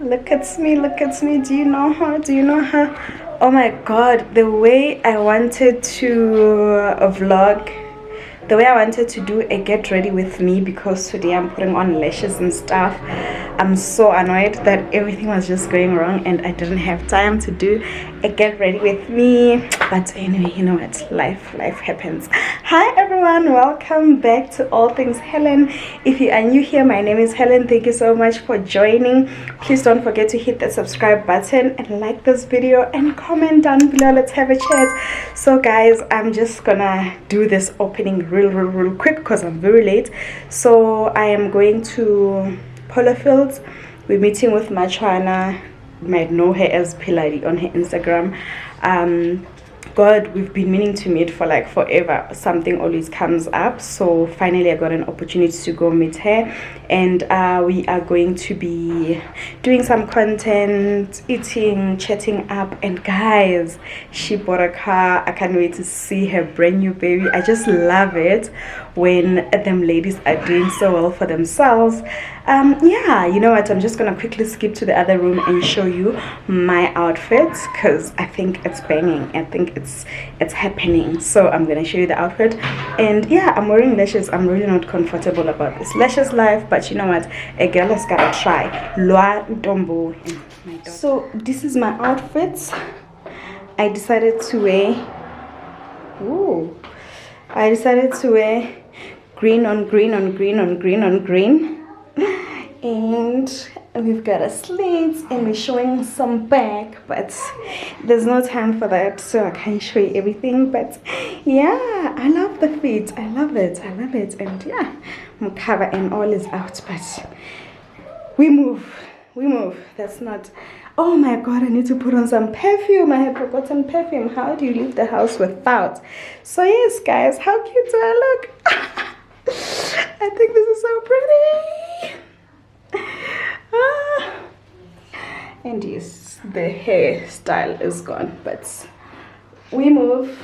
Look at me, look at me. Do you know her? Do you know her? Oh my god, the way I wanted to vlog, the way I wanted to do a get ready with me, because today I'm putting on lashes and stuff. I'm so annoyed that everything was just going wrong and I didn't have time to do a get ready with me. But anyway, you know what, life happens. Hi everyone, welcome back to All Things Helen. If you are new here, my name is Helen. Thank you so much for joining. Please don't forget to hit the subscribe button and like this video and comment down below. Let's have a chat. So guys, I'm just gonna do this opening real quick because I'm very late. So I am going to Polo Fields. We're meeting with Machwana. You might know her as Pheladi on her Instagram. God, we've been meaning to meet for like forever. Something always comes up, so finally I got an opportunity to go meet her, and we are going to be doing some content, eating, chatting up. And guys, she bought a car. I can't wait to see her brand new baby. I just love it when them ladies are doing so well for themselves. Yeah, you know what, I'm just gonna quickly skip to the other room and show you my outfit because I think it's banging. I think it's happening. So I'm gonna show you the outfit. And yeah, I'm wearing lashes. I'm really not comfortable about this lashes life, but you know what, a girl has gotta try. Loa Dombo. So this is my outfit. I decided to wear green on green on green on green on green, and we've got a slits and we're showing some back, but there's no time for that, so I can't show you everything. But yeah, I love the fit. I love it. And yeah, my cover and all is out, but we move. That's not. Oh my god, I need to put on some perfume. I had forgotten perfume. How do you leave the house without? So yes guys, how cute do I look? I think this is so pretty. And yes, the hairstyle is gone, but we move.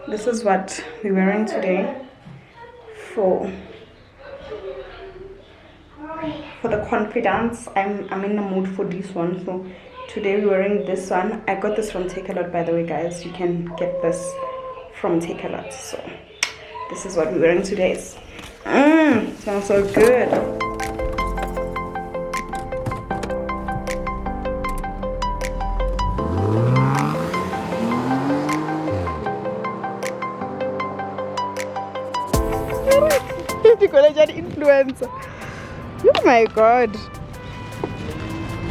This is what we're wearing today for the confidence. I'm in the mood for this one, so today we're wearing this one. I got this from Take A Lot, by the way guys. You can get this from Take A Lot. So this is what we're wearing today. Smells so good. Influencer. Oh my god.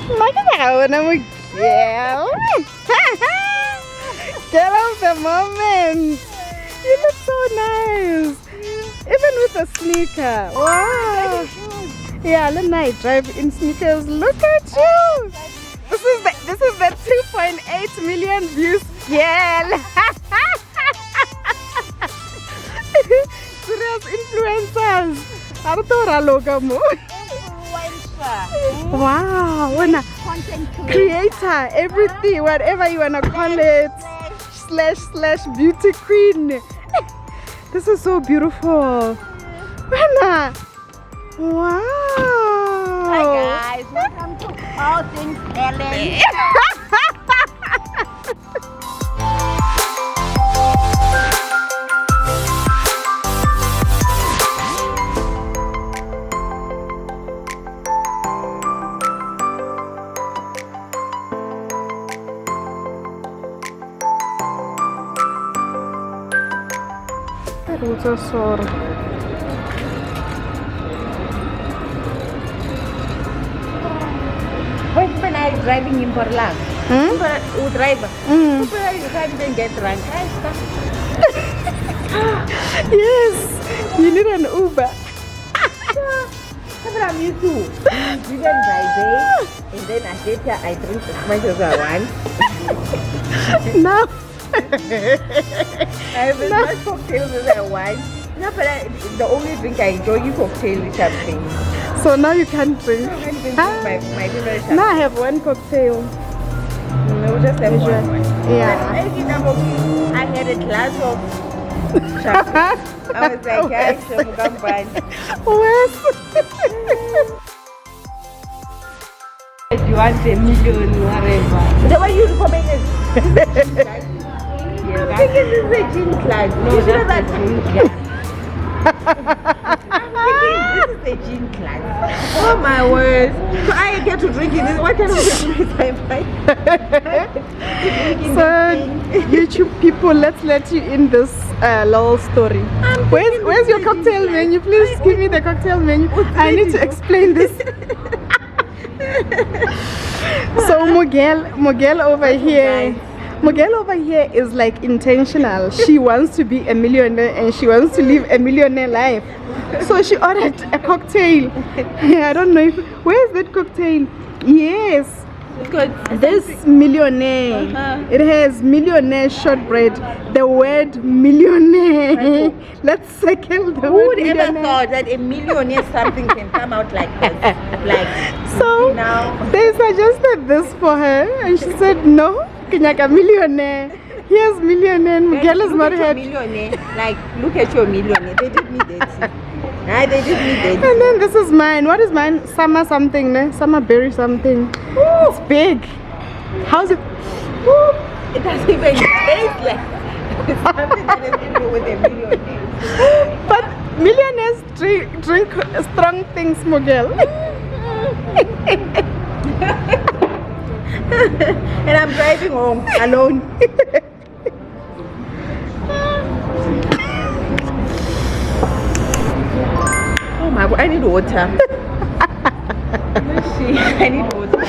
Look at that one. I'm a girl. Girl of the moment. You look so nice. Even with a sneaker. Wow. Yeah, let me drive in sneakers. Look at you. This is the 2.8 million views girl. Serious influencers. Wow, content creator, everything, whatever you wanna call it, slash beauty queen. This is so beautiful. Wow. Hi guys, welcome to All Things Helen. Sorry. When people are driving in Portland, people who drive, people are driving and get drunk. Yes, you need an Uber. I'm used to driven by day, and then I get here, I drink as much as I want. No. I have as much cocktails as I want. No, but the only drink I enjoy is cocktail with champagne. So now you can't drink? I can't drink my favorite champagne. Now I have one cocktail. No, just have one. Yeah. But I had a glass of I was like, yeah, You want a million, whatever. Is that what you recommended? I think this is a gym class. No, that's a gym class. I'm thinking this is a gym class. Oh my word. So I get to drink in this. What kind of drink is I buying? So, YouTube people, let's let you in this little story. Where's your cocktail menu? Please give me the cocktail menu. I need to explain this. So Mogel over here is like intentional. She wants to be a millionaire and she wants to live a millionaire life. So she ordered a cocktail. I don't know where is that cocktail? Yes. This millionaire. It has millionaire shortbread. The word millionaire. Let's circle the word. Who would ever thought that a millionaire something can come out like this? Like so now they suggested this for her and she said no. Kenyaka millionaire. Here's millionaire. Miguel is not happy. Millionaire. Like look at your millionaire. They did me that. They did me that. And then this is mine. What is mine? Summer something, ne? Summer berry something. Ooh, it's big. How's it? Ooh, it doesn't even taste like something that has to do with a millionaire. But millionaires drink strong things, Mogel. And I'm driving home alone. Oh my God, I need water. I need water.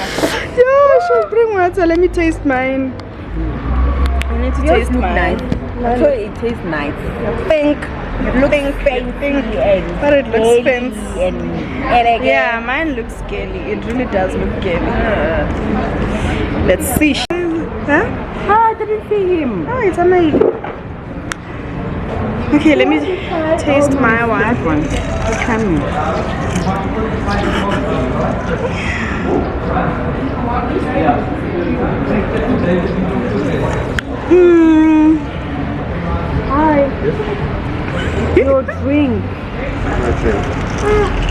Yeah, she'll bring water. Let me taste mine. I need to taste mine. Nice. So it tastes nice. Pink. Looking fancy but it looks fancy. And again. Yeah, mine looks scaly. It really does look scaly. Let's see. Huh? Oh, I didn't see him. Oh, it's amazing. Okay, let me taste my one. Hi. Your drink.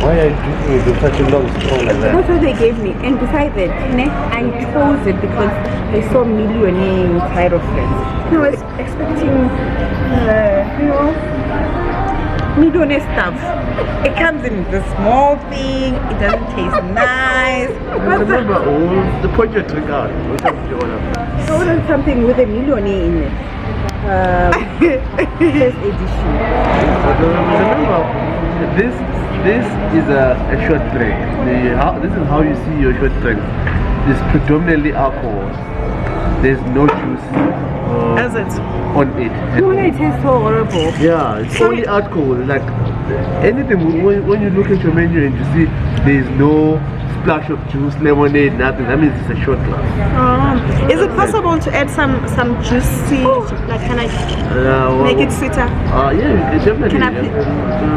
Why are you drinking it with such a long straw like that? That's what they gave me. And besides that, I chose it because I saw millionaire inside of it. I was expecting, millionaire stuff. It comes in the small thing. It doesn't taste nice. Remember, the point you took out. I ordered something with a millionaire in it. First edition. Remember, this is a short drink. This is how you see your short drink. It's predominantly alcohol. There's no juice Is it? on it. It tastes so horrible. Yeah, it's only alcohol. Like anything, when you look at your menu and you see there's no splash of juice, lemonade, nothing, that means it's a short glass. Is it possible to add some juicy, like can I make it sweeter? Yeah, definitely. Can I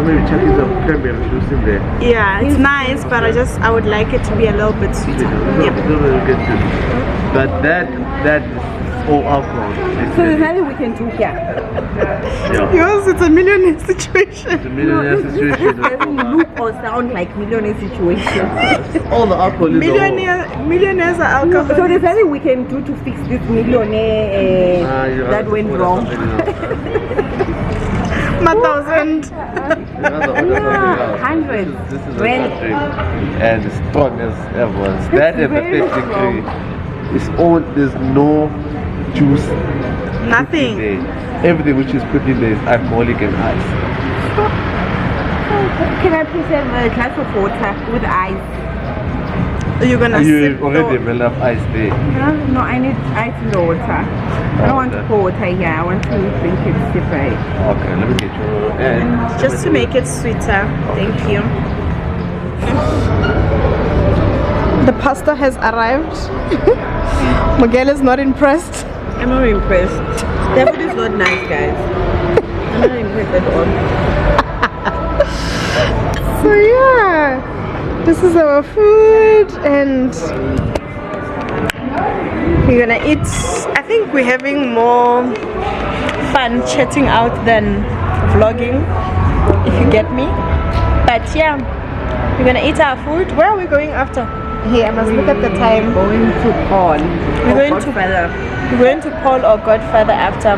maybe chuck in some cranberry juice in there. Yeah, it's nice, but I would like it to be a little bit sweeter. Yep. But that is all alcohol. So there's nothing we can do here. Yeah. Yours, it's a millionaire situation. It's a millionaire situation. It doesn't look or sound like millionaire situation. All the alcohol is Millionaires are alcohol. So there's nothing we can do to fix this millionaire that went wrong. 1,000. Hundreds. This is a drink, and as strong as ever. That is the fifth degree. It's all. There's no juice. Nothing. Everything which is put in there is alcoholic and ice. Can I please have a glass of water with ice? You're gonna You sip already the- have enough ice there. No, I need ice in the water. I don't want to pour water here. I want to drink it separate. Okay, let me get you. And just to make it sweeter. Thank you. The pasta has arrived. Miguel is not impressed. I'm not impressed. That food is not nice, guys. I'm not impressed at all. So yeah, this is our food and we're gonna eat. I think we're having more fun chatting out than vlogging, if you get me. But yeah, we're gonna eat our food. Where are we going after? Hey, I must look at the time. Going to Paul. We're going to Paul or Godfather after.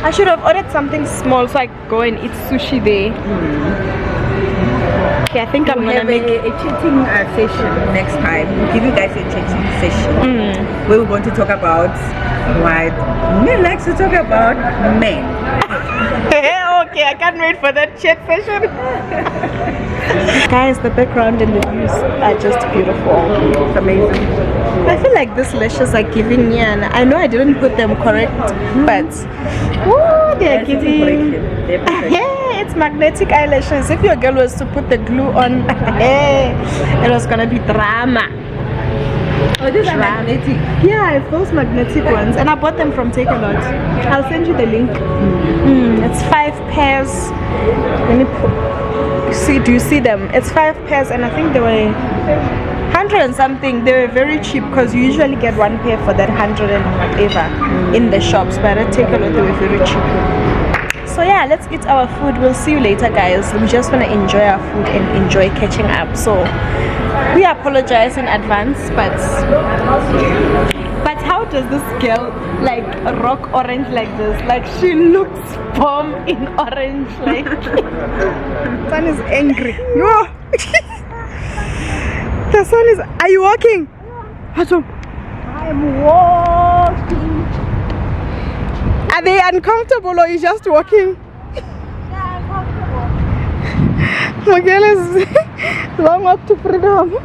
I should have ordered something small so I go and eat sushi there. Okay, I think I'm gonna make a chatting session next time. We'll give you guys a chatting session where we're going to talk about what men likes to talk about men. Okay, I can't wait for that chat session. Guys, the background and the views are just beautiful. It's amazing. I feel like these lashes are giving me an... I know I didn't put them correct, but they're giving... Hey, it's magnetic eyelashes. If your girl was to put the glue on, hey, it was gonna be drama. Oh, these are magnetic. Yeah, it's those magnetic ones, and I bought them from Take a Lot. I'll send you the link. It's 5 pairs. Let me see. Do you see them? It's 5 pairs, and I think they were 100 and something. They were very cheap because you usually get 1 pair for that 100 and whatever in the shops, but at Take a Lot they were very cheap. So yeah, let's eat our food. We'll see you later, guys. We just want to enjoy our food and enjoy catching up. So we apologize in advance, but how does this girl like rock orange like this? Like she looks bomb in orange. Like sun is angry. No. The sun is. Are you walking? I'm walking. Are they uncomfortable or you just walking? Yeah, uncomfortable. My girl is long walk to freedom.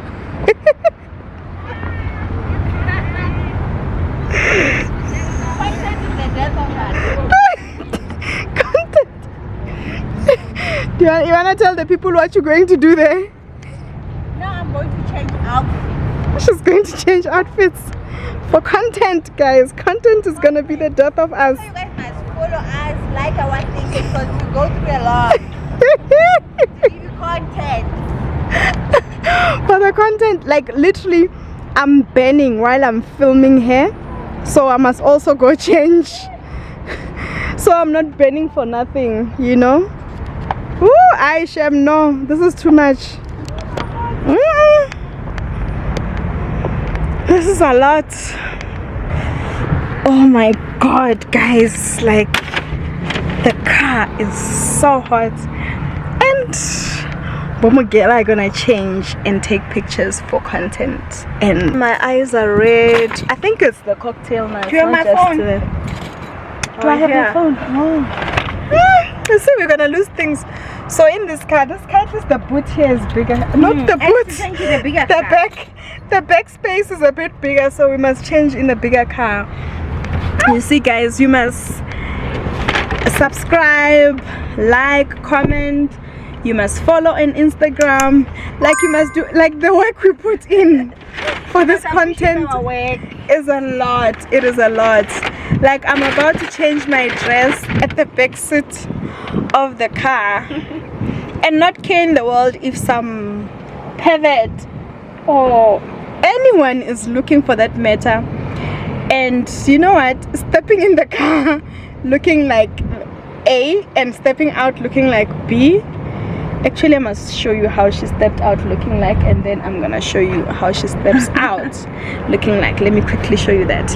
Content. Do you want to tell the people what you're going to do there? No, I'm going to change outfits. She's going to change outfits for content, guys. Content is going to be the death of us. You guys must follow us, like our things, because we go through a lot. To give you content. For the content, like literally I'm burning while I'm filming here, so I must also go change. So I'm not burning for nothing, you know. Ooh, Aisha, no, this is too much. This is a lot. Oh my god, guys, like the car is so hot, and Bomogela are gonna change and take pictures for content, and my eyes are red. I think it's the cocktail now. Do you have my phone? Do I have your phone? Oh. You see, we're gonna lose things. So in this car is the boot here is bigger. Not the boot. The back space is a bit bigger, so we must change in the bigger car. You see, guys, you must subscribe, like, comment. You must follow on Instagram. Like you must do, like the work we put in for this content is a lot. It is a lot. Like I'm about to change my dress at the back seat of the car and not care in the world if some pervert or anyone is looking for that matter. And you know what, stepping in the car looking like A and stepping out looking like B. Actually, I must show you how she stepped out looking like, and then I'm gonna show you how she steps out looking like. Let me quickly show you that.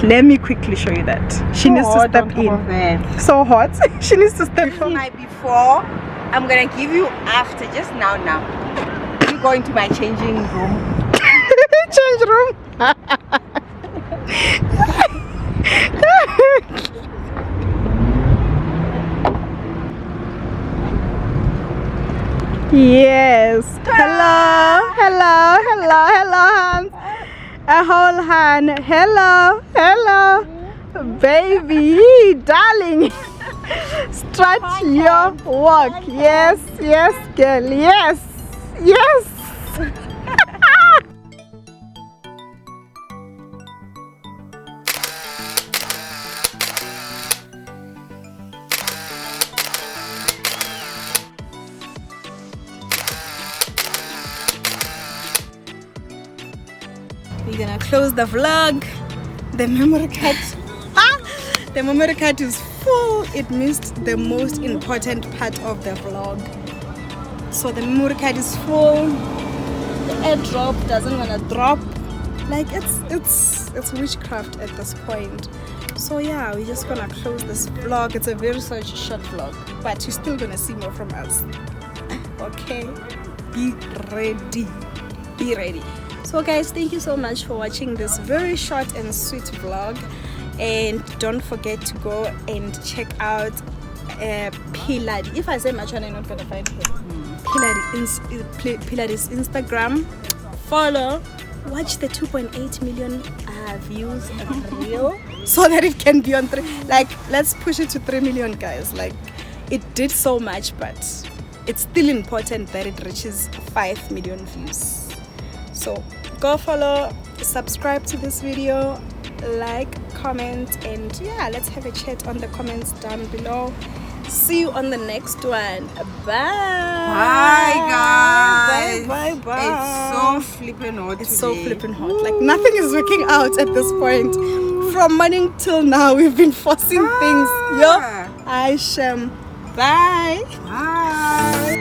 She needs to step in. So hot. She needs to step in. My before, I'm gonna give you after. Just now. You go into my changing room. Change room. Yes. Hello, hands. A whole hand. Hello, baby, darling. Stretch your walk. Yes, girl. Yes. We're gonna close the vlog. The memory card. The memory card is full, it missed the most important part of the vlog. So the memory card is full, the airdrop doesn't wanna drop. Like it's witchcraft at this point. So yeah, we're just gonna close this vlog. It's a very short vlog, but you're still gonna see more from us. Okay, be ready. So guys, thank you so much for watching this very short and sweet vlog, and don't forget to go and check out Pheladi. If I say much, I'm not gonna find her. Pheladi's Instagram. Follow, watch the 2.8 million views reel so that it can be on 3. Like, let's push it to 3 million, guys. Like, it did so much, but it's still important that it reaches 5 million views. So go follow, subscribe to this video, like, comment, and yeah, let's have a chat on the comments down below. See you on the next one. Bye guys. Bye. It's so flipping hot It's today. so flipping hot. Like, nothing is working out at this point. From morning till now, we've been forcing things. Yo, I sham. Bye. Bye.